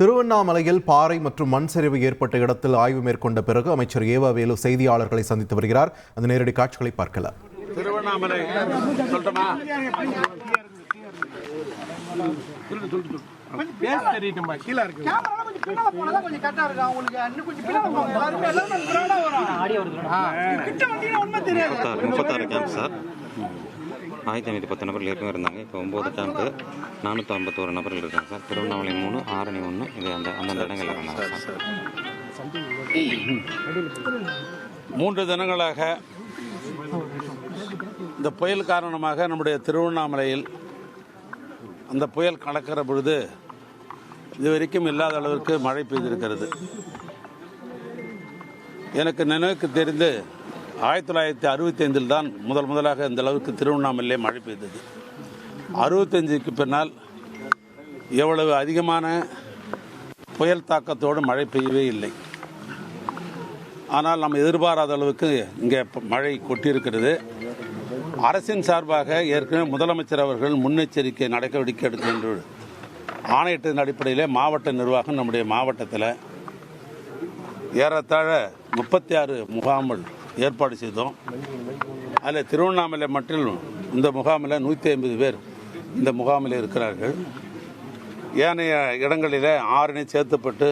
திருவண்ணாமலையில் பாறை மற்றும் மண் சரிவு ஏற்பட்ட இடத்தில் ஆய்வு மேற்கொண்ட பிறகு அமைச்சர் ஏவா வேலு செய்தியாளர்களை சந்தித்து வருகிறார். அந்த நேரடி காட்சிகளை பார்க்கலாம். திருவண்ணாமலை ஆயிரத்தி 10 நபர்கள் ஏற்கனவே இருந்தாங்க. இப்போ 9 கேம்ப்பு 451 நபர்கள் இருக்காங்க சார். திருவண்ணாமலை 3, ஆரணி 1, இது அந்தந்த இடங்கள் இருந்தாங்க சார். 3 தினங்களாக இந்த புயல் காரணமாக நம்முடைய திருவண்ணாமலையில் அந்த புயல் கடக்கிற பொழுது இதுவரைக்கும் இல்லாத அளவிற்கு மழை பெய்திருக்கிறது. எனக்கு நினைவுக்கு தெரிந்து 1965 தான் முதலாக இந்த அளவுக்கு திருவண்ணாமலையிலே மழை பெய்தது. 65க்கு பின்னால் எவ்வளவு அதிகமான புயல் தாக்கத்தோடு மழை பெய்யவே இல்லை. ஆனால் நம்ம எதிர்பாராத அளவுக்கு இங்கே மழை கொட்டியிருக்கிறது. அரசின் சார்பாக ஏற்கனவே முதலமைச்சர் அவர்கள் முன்னெச்சரிக்கை நடவடிக்கை எடுக்க என்று ஆணையிட்டதன் அடிப்படையில் மாவட்ட நிர்வாகம் நம்முடைய மாவட்டத்தில் ஏறத்தாழ 36 முகாம்கள் ஏற்பாடு செய்தோம். அதில் திருவண்ணாமலை மட்டும் இந்த முகாமில் 150 பேர் இந்த முகாமில் இருக்கிறார்கள். ஏனைய இடங்களில் ஆரணி, சேத்துப்பட்டு,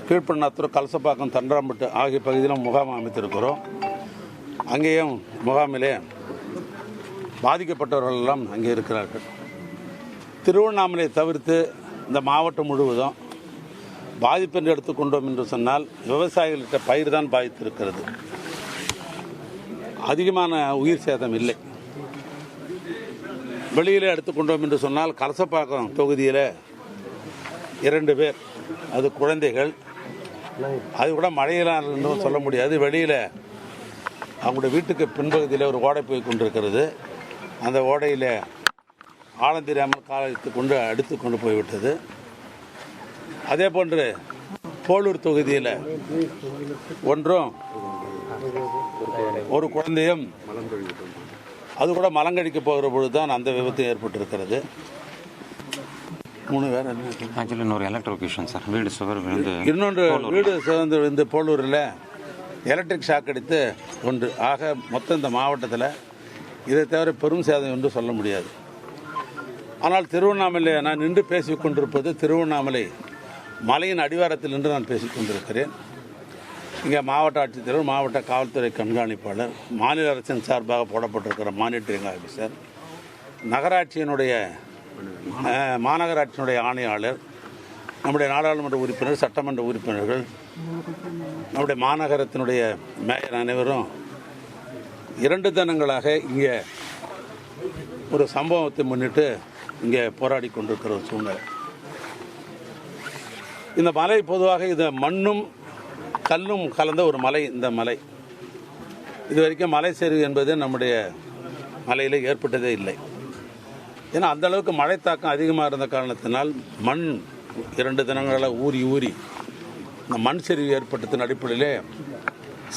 கீழ்பண்ணாத்தூர், கலசப்பாக்கம், தண்டராம்பட்டு ஆகிய பகுதியிலும் முகாம் அமைத்திருக்கிறோம். அங்கேயும் முகாமிலே பாதிக்கப்பட்டவர்கள் எல்லாம் அங்கே இருக்கிறார்கள். திருவண்ணாமலை தவிர்த்து இந்த மாவட்டம் முழுவதும் பாதிப்பென்று எடுத்துக்கொண்டோம் என்று சொன்னால் விவசாயிகளிட்ட பயிர் தான் பாதித்திருக்கிறது. அதிகமான உயிர் சேதம் இல்லை. வெளியில் எடுத்துக்கொண்டோம் என்று சொன்னால் கலசப்பாக்கம் தொகுதியில் 2 பேர், அது குழந்தைகள். அது கூட மழையினால் என்றும் சொல்ல முடியாது. வெளியில் அவங்களுடைய வீட்டுக்கு பின்பகுதியில் ஒரு ஓடை போய் கொண்டிருக்கிறது. அந்த ஓடையில் ஆழம் தெரியாமல் காலத்து கொண்டு அடித்து கொண்டு போய்விட்டது. அதே போன்று போலூர் தொகுதியில் ஒன்றும் ஒரு குழந்தையும் அது கூட மலங்கடிக்க போகிற பொழுது தான் அந்த விபத்து ஏற்பட்டிருக்கிறது. 3 பேர் ஆக்சுவலி இன்னொரு எலக்ட்ரிகேஷன் சார், வீடு சுவர் விழுந்து, இன்னொன்று வீடு சிவந்து விழுந்து போலூரில் எலக்ட்ரிக் ஷாக் அடித்து ஒன்று. ஆக மொத்தம் இந்த மாவட்டத்தில் இதை தவிர பெரும் சேதம் என்று சொல்ல முடியாது. ஆனால் திருவண்ணாமலை நான் நின்று பேசிக் கொண்டிருப்பது திருவண்ணாமலை மலையின் அடிவாரத்தில் நின்று நான் பேசிக் கொண்டிருக்கிறேன். இங்கே மாவட்ட ஆட்சித்தலைவர், மாவட்ட காவல்துறை கண்காணிப்பாளர், மாநில அரசின் சார்பாக போடப்பட்டிருக்கிற மானிட்டரிங் ஆஃபீஸர், நகராட்சியினுடைய மாநகராட்சியினுடைய ஆணையாளர், நம்முடைய நாடாளுமன்ற உறுப்பினர், சட்டமன்ற உறுப்பினர்கள், நம்முடைய மாநகரத்தினுடைய மேயர் அனைவரும் 2 தினங்களாக இங்கே ஒரு சம்பவத்தை முன்னிட்டு இங்கே போராடி கொண்டிருக்கிற ஒரு சூழ்நிலை. இந்த மலை பொதுவாக இது மண்ணும் கல்லும் கலந்த ஒரு மலை. இந்த மலை இது வரைக்கும் மலை சரிவு என்பது நம்முடைய மலையில் ஏற்பட்டதே இல்லை. ஏன்னா அந்த அளவுக்கு மழை தாக்கம் அதிகமாக இருந்த காரணத்தினால் மண் 2 தினங்களாக ஊறி இந்த மண் சரிவு ஏற்பட்டதன் அடிப்படையிலே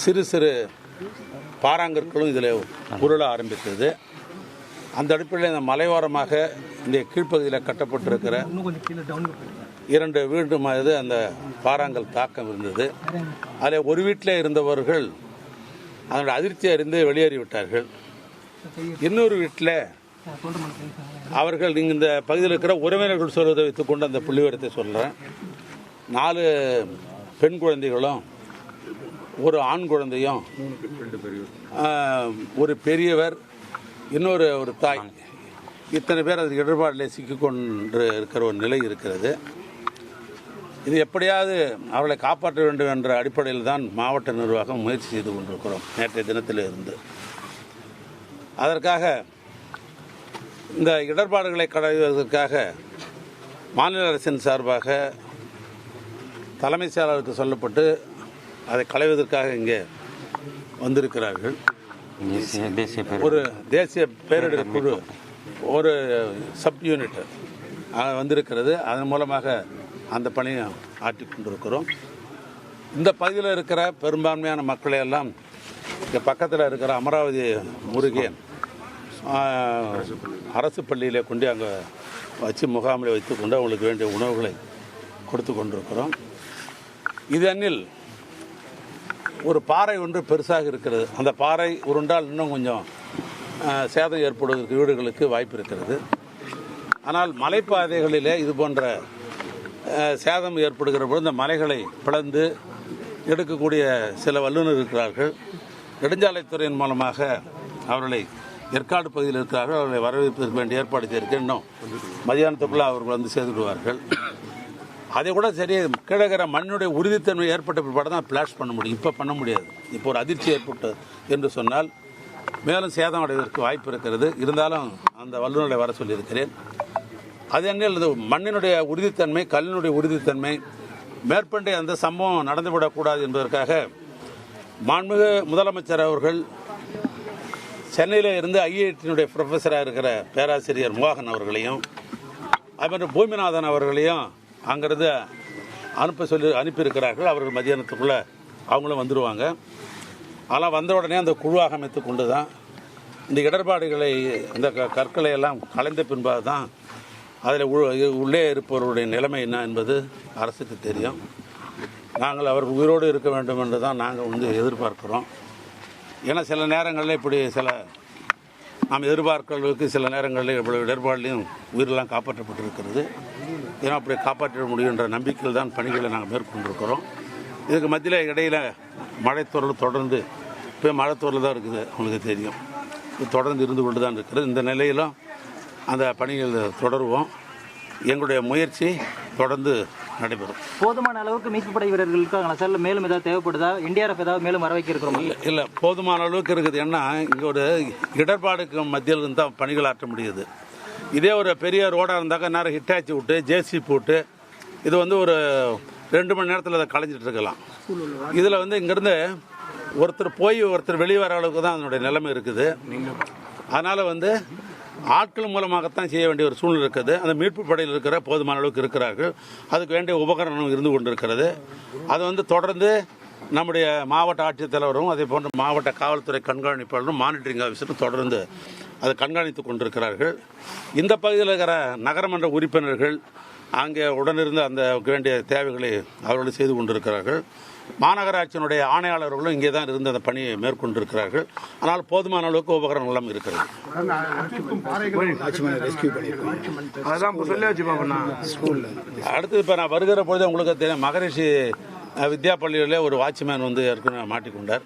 சிறு சிறு பாறாங்கற்களும் இதில் உருள ஆரம்பித்தது. அந்த அடிப்படையில் இந்த மலையோரமாக இந்த கீழ்ப்பகுதியில் கட்டப்பட்டிருக்கிற 2 வீடு மாதிரி அந்த பாறாங்கல் தாக்கம் இருந்தது. அதில் ஒரு வீட்டில் இருந்தவர்கள் அதனுடைய அதிர்ச்சி அறிந்து வெளியேறிவிட்டார்கள். இன்னொரு வீட்டில் அவர்கள் இந்த பகுதியில் இருக்கிற உறவினர்கள் சொல்வதை வைத்துக்கொண்டு அந்த புள்ளிவிவரத்தை சொல்கிறேன். 4 பெண் குழந்தைகளும், ஒரு ஆண் குழந்தையும், ஒரு பெரியவர், ஒரு தாய், இத்தனை பேர் அதுக்கு இடர்பாட்டில் சிக்கிக்கொண்டு இருக்கிற ஒரு நிலை இருக்கிறது. இது எப்படியாவது அவர்களை காப்பாற்ற வேண்டும் என்ற அடிப்படையில் தான் மாவட்ட நிர்வாகம் முயற்சி செய்து கொண்டிருக்கிறோம் நேற்றைய தினத்தில் இருந்து. அதற்காக இந்த இடர்பாடுகளை களைவதற்காக மாநில அரசின் சார்பாக தலைமைச் செயலாளருக்கு சொல்லப்பட்டு அதை களைவதற்காக இங்கே வந்திருக்கிறார்கள். ஒரு தேசிய பேரிடர் குழு, ஒரு சப் யூனிட் வந்திருக்கிறது. அதன் மூலமாக அந்த பணியை ஆற்றிக் கொண்டிருக்கிறோம். இந்த பகுதியில் இருக்கிற பெரும்பான்மையான மக்களை எல்லாம் இங்கே பக்கத்தில் இருக்கிற அமராவதி முருகன் அரசு பள்ளியில் கொண்டு அங்கே வச்சு முகாமில் வைத்துக்கொண்டு அவங்களுக்கு வேண்டிய உணவுகளை கொடுத்து கொண்டிருக்கிறோம். இதனில் ஒரு பாறை ஒன்று பெருசாக இருக்கிறது. அந்த பாறை உருண்டால் இன்னும் கொஞ்சம் சேதம் ஏற்படுவதற்கு வீடுகளுக்கு வாய்ப்பு இருக்கிறது. ஆனால் மலைப்பாதைகளிலே இது போன்ற சேதம் ஏற்படுகிற பொழுது இந்த மலைகளை பிளந்து எடுக்கக்கூடிய சில வல்லுநர் இருக்கிறார்கள். நெடுஞ்சாலைத்துறையின் மூலமாக அவர்களை ஏற்காடு பகுதியில் இருக்கிறார்கள். அவர்களை வரவேற்பதற்கு வேண்டிய ஏற்பாடு செய்திருக்க இன்னும் மதியானத்துக்குள்ளே அவர்கள் வந்து செய்துவிடுவார்கள். அதை கூட சரி கிழக்கிற மண்ணுடைய உறுதித்தன்மை ஏற்பட்ட பிற்பாடு தான் பிளாஷ் பண்ண முடியும். இப்போ பண்ண முடியாது. இப்போ ஒரு அதிர்ச்சி ஏற்பட்டது என்று சொன்னால் மேலும் சேதம் அடைவதற்கு வாய்ப்பு இருக்கிறது. இருந்தாலும் அந்த வல்லுநர்களை வர சொல்லியிருக்கிறேன். அது என்ன, மண்ணினுடைய உறுதித்தன்மை, கல்லினுடைய உறுதித்தன்மை மேற்பண்டை அந்த சம்பவம் நடந்துவிடக்கூடாது என்பதற்காக மாண்புமிகு முதலமைச்சர் அவர்கள் சென்னையில் இருந்து ஐஐடியினுடைய ப்ரொஃபஸராக இருக்கிற பேராசிரியர் மோகன் அவர்களையும் அதுமாதிரி பூமிநாதன் அவர்களையும் அங்கிருந்து அனுப்பியிருக்கிறார்கள். அவர்கள் மதியானத்துக்குள்ளே அவங்களும் வந்துடுவாங்க. அதெல்லாம் வந்த உடனே அந்த குழுவாக அமைத்து கொண்டு தான் இந்த இடர்பாடுகளை, இந்த கற்களை எல்லாம் கலைந்த பின்பாக தான் அதில் உள்ளே இருப்பவருடைய நிலைமை என்ன என்பது அரசுக்கு தெரியும். நாங்கள் அவர்கள் உயிரோடு இருக்க வேண்டும் என்று தான் நாங்கள் வந்து எதிர்பார்க்கிறோம். ஏன்னா சில நேரங்களில் இப்படி நாம் எதிர்பார்க்கிறவர்களுக்கு சில நேரங்களில் இவ்வளவு இடர்பாடுலையும் உயிரெல்லாம் காப்பாற்றப்பட்டிருக்கிறது. ஏன்னா அப்படி காப்பாற்ற முடியுன்ற நம்பிக்கையில் தான் பணிகளை நாங்கள் மேற்கொண்டிருக்கிறோம். இதுக்கு மத்தியில் இடையில் மழைத்தொரல் தொடர்ந்து இப்போ மழைத்தொரல் தான் இருக்குது, உங்களுக்கு தெரியும். இது தொடர்ந்து இருந்து கொண்டு தான் இருக்கிறது. இந்த நிலையிலும் அந்த பணிகள் தொடருவோம். எங்களுடைய முயற்சி தொடர்ந்து நடைபெறும். போதுமான அளவுக்கு மீட்பு படை வீரர்கள் இருக்காங்களா சார்? மேலும் ஏதாவது தேவைப்படுதா? NDRF ஏதாவது மேலும் வர வைக்க இருக்கிறோம்? இல்லை, போதுமான அளவுக்கு இருக்குது. ஏன்னா இங்கே ஒரு இடர்பாடுக்கு மத்தியில் இருந்து தான் பணிகள் ஆற்ற முடியுது. இதே ஒரு பெரிய ரோடாக இருந்தாக்கா நேரம் ஹிட்டாச்சி விட்டு ஜேசி போட்டு இது வந்து ஒரு 2 மணி நேரத்தில் அதை களைஞ்சிட்டு இருக்கலாம். இதில் வந்து இங்கேருந்து ஒருத்தர் போய் ஒருத்தர் வெளியே வர அளவுக்கு தான் அதனுடைய நிலைமை இருக்குது. அதனால் வந்து ஆட்கள் மூலமாகத்தான் செய்ய வேண்டிய ஒரு சூழ்நிலை இருக்குது. அந்த மீட்பு படையில் இருக்கிற போதுமான அளவுக்கு இருக்கிறார்கள். அதுக்கு வேண்டிய உபகரணம் இருந்து கொண்டிருக்கிறது. அது வந்து தொடர்ந்து நம்முடைய மாவட்ட ஆட்சித்தலைவரும் அதே போன்ற மாவட்ட காவல்துறை கண்காணிப்பாளரும் மானிட்டரிங் ஆஃபீஸரும் தொடர்ந்து அதை கண்காணித்து கொண்டிருக்கிறார்கள். இந்த பகுதியில் இருக்கிற நகரமன்ற உறுப்பினர்கள் அங்கே உடனிருந்து அந்த வேண்டிய தேவைகளை அவர்கள் செய்து கொண்டிருக்கிறார்கள். மாநகராட்சியினுடைய ஆணையாளர்களும் இங்கே தான் இருந்து அந்த பணியை மேற்கொண்டிருக்கிறார்கள். ஆனால் போதுமான அளவுக்கு உபகரணம் எல்லாம் இருக்கிறது. அடுத்து இப்போ நான் வருகிற பொழுது உங்களுக்கு தெரியும், மகரிஷி வித்யா பள்ளியில் ஒரு வாட்ச்மேன் வந்து ஏற்கனவே மாட்டிக்கொண்டார்.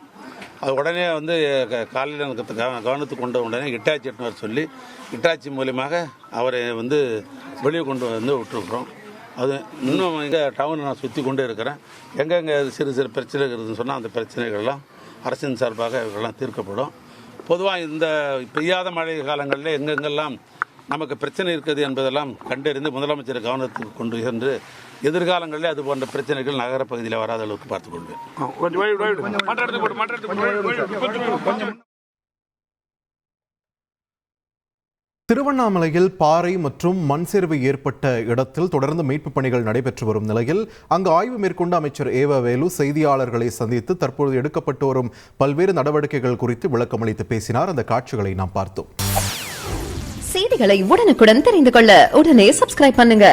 அது உடனே வந்து காலையில் எனக்கு கவனத்துக்கு கொண்ட உடனே இட்டாச்சி எட்டுன்னு சொல்லி இட்டாச்சி மூலியமாக அவரை வந்து வெளியே கொண்டு வந்து விட்டுருக்குறோம். அது இன்னும் இங்கே டவுனை நான் சுற்றி கொண்டே இருக்கிறேன். எங்கெங்கே சிறு சிறு பிரச்சனைகள் இருக்குதுன்னு சொன்னால் அந்த பிரச்சனைகள்லாம் அரசின் சார்பாக இவர்களெல்லாம் தீர்க்கப்படும். பொதுவாக இந்த பெய்யாத மழை காலங்களில் எங்கெங்கெல்லாம் நமக்கு பிரச்சனை இருக்குது என்பதெல்லாம் கண்டறிந்து முதலமைச்சர் கவனத்துக்கு கொண்டு சென்று எதிர்காலங்களில் அது போன்ற பிரச்சனைகள் நகர பகுதியில் வராத அளவுக்கு பார்த்துக்கொள்வேன். திருவண்ணாமலையில் பாறை மற்றும் மண் சரிவு ஏற்பட்ட இடத்தில் தொடர்ந்து மீட்புப் பணிகள் நடைபெற்று வரும் நிலையில் அங்கு ஆய்வு மேற்கொண்ட அமைச்சர் ஏவவேலு செய்தியாளர்களை சந்தித்து தற்போது எடுக்கப்பட்டு வரும் பல்வேறு நடவடிக்கைகள் குறித்து விளக்கமளித்து பேசினார். அந்த காட்சிகளை நாம் பார்த்தோம். செய்திகளை உடனுக்குடன் தெரிந்து கொள்ள உடனே சப்ஸ்கிரைப் பண்ணுங்க.